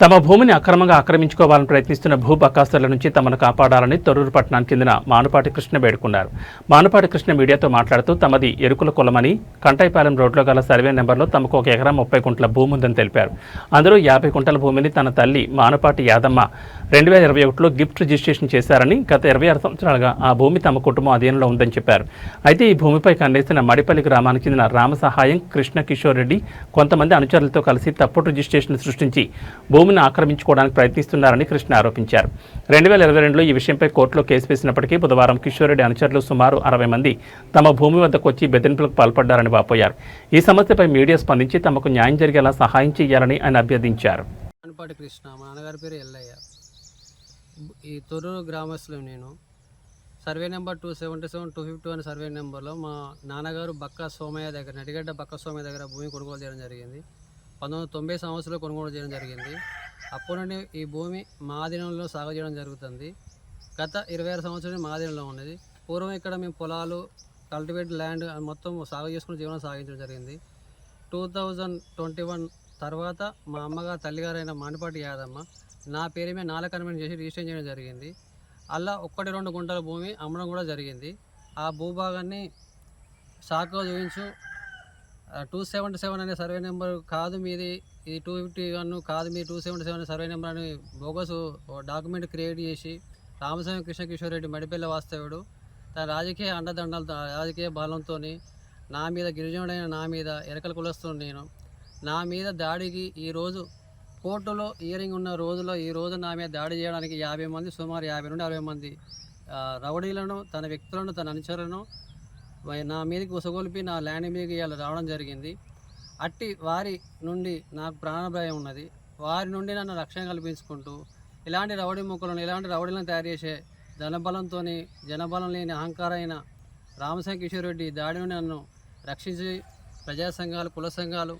తమ భూమిని అక్రమంగా ఆక్రమించుకోవాలని ప్రయత్నిస్తున్న భూ బకాస్తుల నుంచి తమను కాపాడాలని తొర్రూరు పట్టణానికి చెందిన మానుపాటి కృష్ణ వేడుకున్నారు. మానుపాటి కృష్ణ మీడియాతో మాట్లాడుతూ తమది ఎరుకుల కులమని, కంటైపాలెం రోడ్లో గల సర్వే నెంబర్లో తమకు 1 ఎకరా 30 గుంటల భూమి ఉందని తెలిపారు. అందులో 50 గుంటల భూమిని తన తల్లి మానుపాటి యాదమ్మ 2021లో గిఫ్ట్ రిజిస్ట్రేషన్ చేశారని, గత 26 సంవత్సరాలుగా ఆ భూమి తమ కుటుంబం అధీనంలో ఉందని చెప్పారు. అయితే ఈ భూమిపై కన్నేసిన మడిపల్లి గ్రామానికి చెందిన రామసహాయం, కృష్ణ కిషోర్ రెడ్డి కొంతమంది అనుచరులతో కలిసి తప్పుడు రిజిస్ట్రేషన్ సృష్టించి భూమిని ఆక్రమించుకోవడానికి ప్రయత్నిస్తున్నారని కృష్ణ ఆరోపించారు. 2022లో ఈ విషయంపై కోర్టులో కేసు వేసినప్పటికీ బుధవారం కిషోర్ రెడ్డి అనుచరులు సుమారు 60 మంది తమ భూమి వద్దకు వచ్చి బెదిరింపులకు పాల్పడ్డారని వాపోయారు. ఈ సమస్యపై మీడియా స్పందించి తమకు న్యాయం జరిగేలా సహాయం చేయాలని ఆయన అభ్యర్థించారు. మానుపాటి కృష్ణ, మా నాన్నగారి పేరు ఎల్లయ్య. ఈ తొర్రూరు గ్రామస్తులు. నేను సర్వే నెంబర్ 277, 251 సర్వే నెంబర్లో మా నాన్నగారు బక్క సోమయ్య దగ్గర, నడిగడ్డ బక్క సోమయ్య దగ్గర భూమి కొనుగోలు చేయడం జరిగింది. 1990 సంవత్సరంలో కొనుగోలు చేయడం జరిగింది. అప్పటి నుండి ఈ భూమి మా ఆధీనంలో సాగు చేయడం జరుగుతుంది. గత 26 సంవత్సరాలు మా ఆధీనంలో ఉన్నది. పూర్వం ఇక్కడ మేము పొలాలు, కల్టివేట్ ల్యాండ్ మొత్తం సాగు చేసుకుని జీవనం సాగించడం జరిగింది. 2021 తర్వాత మా అమ్మగారు తల్లిగారైన మానుపాటి యాదమ్మ నా పేరు మీద 4 కన్వెంట్ చేసి రిజిస్టర్ చేయడం జరిగింది. అలా 1-2 గుంటల భూమి అమ్మడం కూడా జరిగింది. ఆ భూభాగాన్ని సాకుగా చూపించు 277 అనే సర్వే నెంబర్ కాదు మీది, ఇది 251 కాదు మీ 277 సర్వే నెంబర్ అని బోగస్ డాక్యుమెంట్ క్రియేట్ చేసి రామస్వామి కృష్ణ కిషోర్ రెడ్డి మడిపల్లి వాస్తవుడు తన రాజకీయ అండదండలతో, రాజకీయ బలంతో నా మీద, గిరిజనుడైన నా మీద, ఎరకల కులస్తుడు నేను, నా మీద దాడికి ఈరోజు కోర్టులో హియరింగ్ ఉన్న రోజులో ఈరోజు నా మీద దాడి చేయడానికి 50 మంది, సుమారు 50 నుండి 60 మంది రౌడీలను, తన వ్యక్తులను, తన అనుచరులను నా మీదకి ఉసగొలిపి నా ల్యాండ్ మీదకి ఇవాళ రావడం జరిగింది. అట్టి వారి నుండి నాకు ప్రాణభయం ఉన్నది. వారి నుండి నన్ను రక్షణ కల్పించుకుంటూ ఇలాంటి రౌడీ ముక్కలను, ఇలాంటి రౌడీలను తయారు చేసే ధనబలంతో, జనబలం లేని అహంకారైన రామస్వామి కిషోర్ రెడ్డి దాడి నుండి నన్ను రక్షించి ప్రజా సంఘాలు, కుల సంఘాలు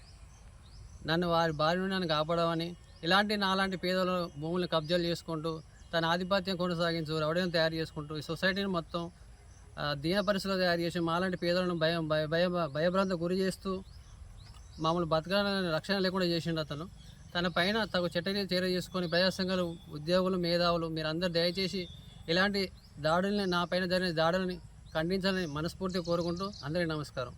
నన్ను వారి బారి నుండి నన్ను కాపాడమని, ఇలాంటి నాలాంటి పేదల భూములను కబ్జాలు చేసుకుంటూ తన ఆధిపత్యం కొనసాగించు రౌడీలను తయారు చేసుకుంటూ ఈ సొసైటీని మొత్తం దీన పరిస్థితులు తయారు చేసి మాలాంటి పేదలను భయభ్రాంత గురి చేస్తూ మామూలు బతకాలని రక్షణ లేకుండా చేసిండు అతను. తన పైన తగు చర్యలు చేసుకొని ప్రజా సంఘాలు, ఉద్యోగులు, మేధావులు మీరందరూ దయచేసి ఇలాంటి దాడుల్ని, నా పైన జరిగిన దాడులని ఖండించాలని మనస్ఫూర్తిగా కోరుకుంటూ అందరికీ నమస్కారం.